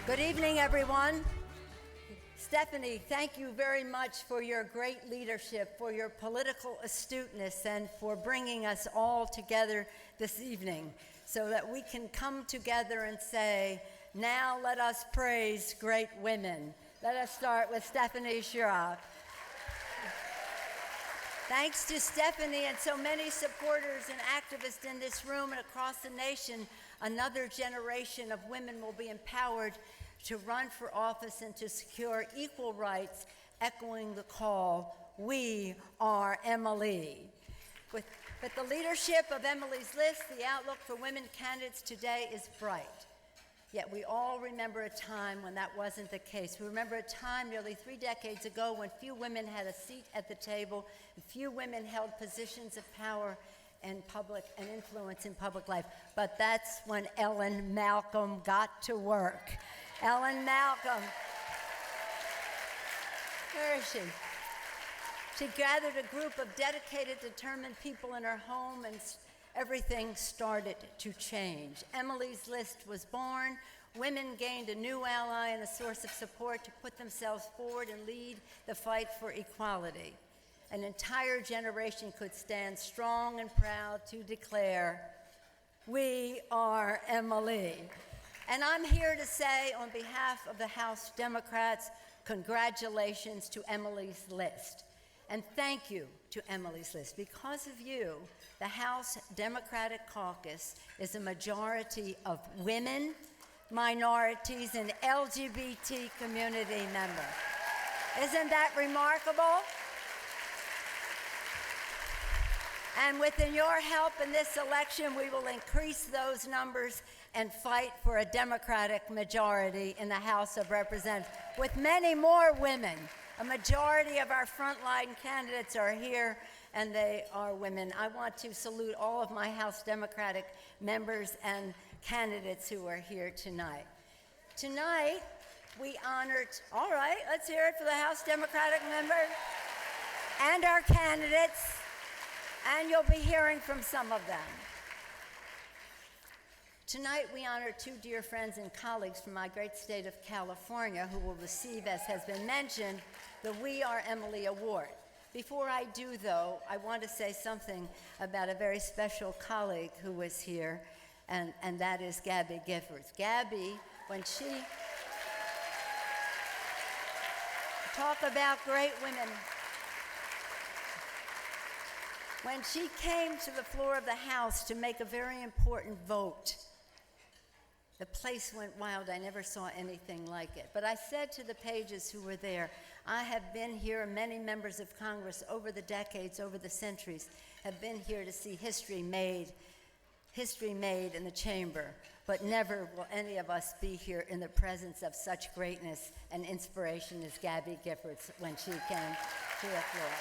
Good evening, everyone. Stephanie, thank you very much for your great leadership, for your political astuteness, and for bringing us all together this evening so that we can come together and say, now let us praise great women. Let us start with Stephanie Schirach. Thanks to Stephanie and so many supporters and activists in this room and across the nation, another generation of women will be empowered to run for office and to secure equal rights, echoing the call, "We are Emily." With the leadership of Emily's List, the outlook for women candidates today is bright. Yet we all remember a time when that wasn't the case. We remember a time nearly 3 decades ago when few women had a seat at the table, and few women held positions of power and influence in public life. But that's when Ellen Malcolm got to work. Ellen Malcolm, where is she? She gathered a group of dedicated, determined people in her home, and everything started to change. Emily's List was born. Women gained a new ally and a source of support to put themselves forward and lead the fight for equality. An entire generation could stand strong and proud to declare, "We are Emily." And I'm here to say, on behalf of the House Democrats, congratulations to Emily's List. And thank you to Emily's List. Because of you, the House Democratic Caucus is a majority of women, minorities, and LGBT community members. Isn't that remarkable? And with your help in this election, we will increase those numbers and fight for a Democratic majority in the House of Representatives with many more women. A majority of our frontline candidates are here, and they are women. I want to salute all of my House Democratic members and candidates who are here tonight. Tonight, we honored, all right, let's hear it for the House Democratic members and our candidates, and you'll be hearing from some of them. Tonight, we honor 2 dear friends and colleagues from my great state of California who will receive, as has been mentioned, the We Are Emily Award. Before I do, though, I want to say something about a very special colleague who was here, and that is Gabby Giffords. Gabby, when she... Talk about great women. When she came to the floor of the House to make a very important vote, the place went wild. I never saw anything like it. But I said to the pages who were there, I have been here, many members of Congress over the decades, over the centuries, have been here to see history made in the chamber. But never will any of us be here in the presence of such greatness and inspiration as Gabby Giffords when she came to the floor.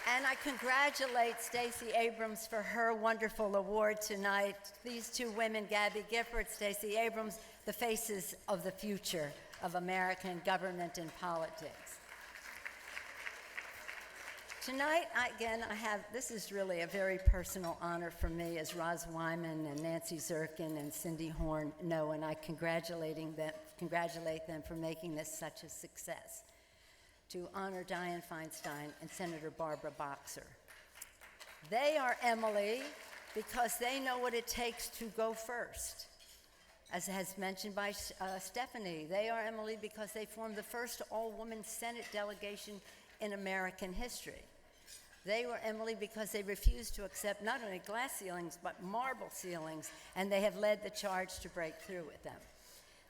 And I congratulate Stacey Abrams for her wonderful award tonight. These 2 women, Gabby Giffords, Stacey Abrams, the faces of the future of American government and politics. Tonight, this is really a very personal honor for me, as Roz Wyman and Nancy Zirkin and Cindy Horn know, and I congratulate them for making this such a success. To honor Dianne Feinstein and Senator Barbara Boxer. They are Emily because they know what it takes to go first. As has mentioned by Stephanie, they are Emily because they formed the first all-woman Senate delegation in American history. They were Emily because they refused to accept not only glass ceilings, but marble ceilings, and they have led the charge to break through with them.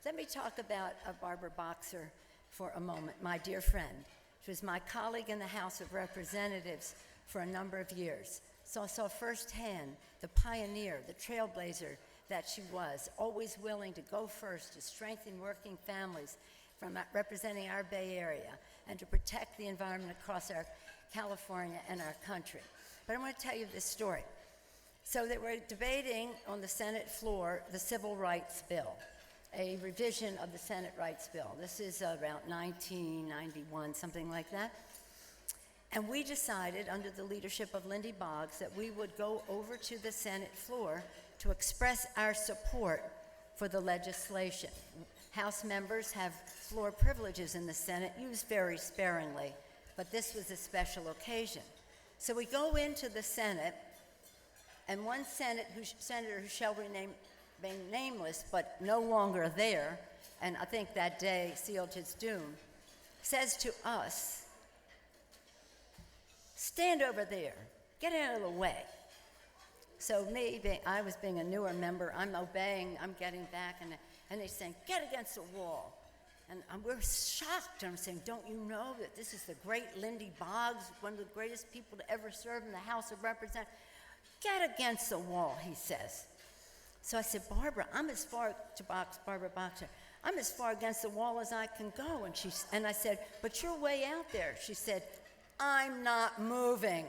Let me talk about Barbara Boxer for a moment, my dear friend. She was my colleague in the House of Representatives for a number of years. So I saw firsthand the pioneer, the trailblazer that she was, always willing to go first to strengthen working families from representing our Bay Area and to protect the environment across our California and our country. But I want to tell you this story. So they were debating on the Senate floor the Civil Rights Bill. A revision of the Senate Rights Bill. This is around 1991, something like that. And we decided, under the leadership of Lindy Boggs, that we would go over to the Senate floor to express our support for the legislation. House members have floor privileges in the Senate, used very sparingly, but this was a special occasion. So we go into the Senate, and one senator who shall remain nameless but no longer there, and I think that day sealed his doom, says to us, "Stand over there, get out of the way." So I was being a newer member, I'm obeying, I'm getting back, and they're saying, "Get against the wall." And we're shocked. I'm saying, "Don't you know that this is the great Lindy Boggs, one of the greatest people to ever serve in the House of Representatives?" "Get against the wall," he says. So I said, "Barbara, Barbara Boxer, I'm as far against the wall as I can go." And I said, "But you're way out there." She said, "I'm not moving."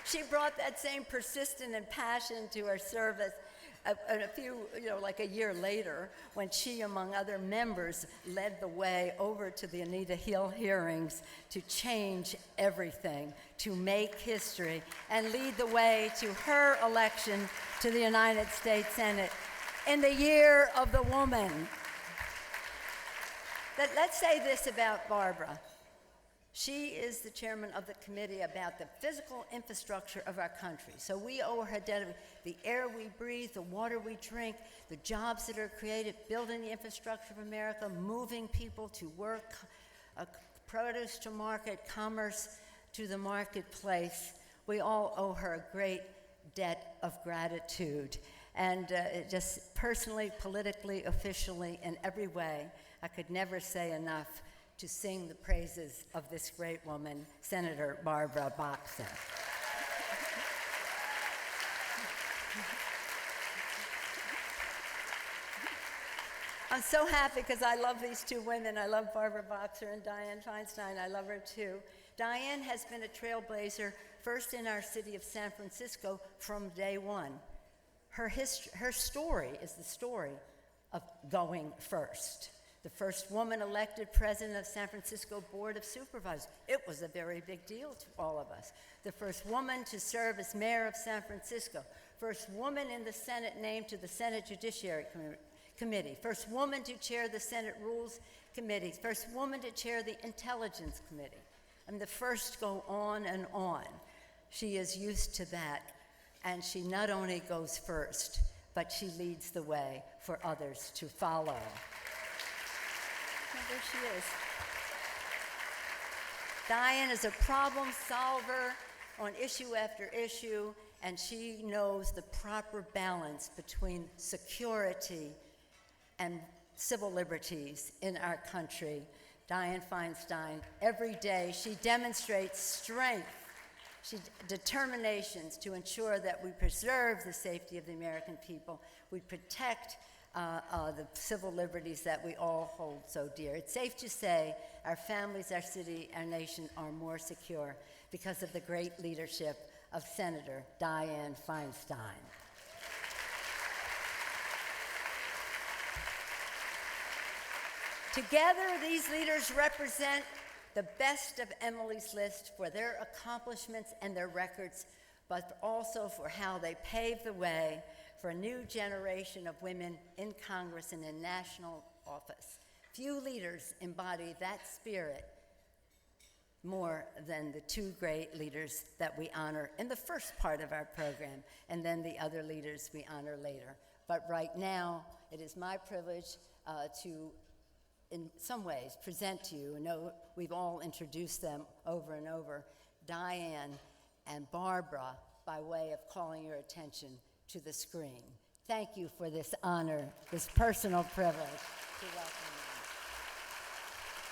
She brought that same persistence and passion to her service like a year later, when she, among other members, led the way over to the Anita Hill hearings to change everything, to make history, and lead the way to her election to the United States Senate in the year of the woman. Let's say this about Barbara. She is the chairman of the committee about the physical infrastructure of our country. So we owe her the air we breathe, the water we drink, the jobs that are created, building the infrastructure of America, moving people to work, produce to market, commerce to the marketplace. We all owe her a great debt of gratitude. And just personally, politically, officially, in every way, I could never say enough to sing the praises of this great woman, Senator Barbara Boxer. I'm so happy because I love these two women. I love Barbara Boxer and Dianne Feinstein. I love her too. Dianne has been a trailblazer, first in our city of San Francisco from day one. Her story is the story of going first. The first woman elected president of San Francisco Board of Supervisors. It was a very big deal to all of us. The first woman to serve as mayor of San Francisco. First woman in the Senate named to the Senate Judiciary Committee. First woman to chair the Senate Rules Committee. First woman to chair the Intelligence Committee. The first go on and on. She is used to that. And she not only goes first, but she leads the way for others to follow. Oh, there she is. Dianne is a problem solver on issue after issue, and she knows the proper balance between security and civil liberties in our country. Dianne Feinstein, every day she demonstrates strength, determinations to ensure that we preserve the safety of the American people, we protect the civil liberties that we all hold so dear. It's safe to say our families, our city, our nation are more secure because of the great leadership of Senator Dianne Feinstein. Together, these leaders represent the best of Emily's List for their accomplishments and their records, but also for how they paved the way for a new generation of women in Congress and in national office. Few leaders embody that spirit more than the two great leaders that we honor in the first part of our program, and then the other leaders we honor later. But right now, it is my privilege to, in some ways, present to you, I know we've all introduced them over and over, Dianne and Barbara, by way of calling your attention to the screen. Thank you for this honor, this personal privilege to welcome you.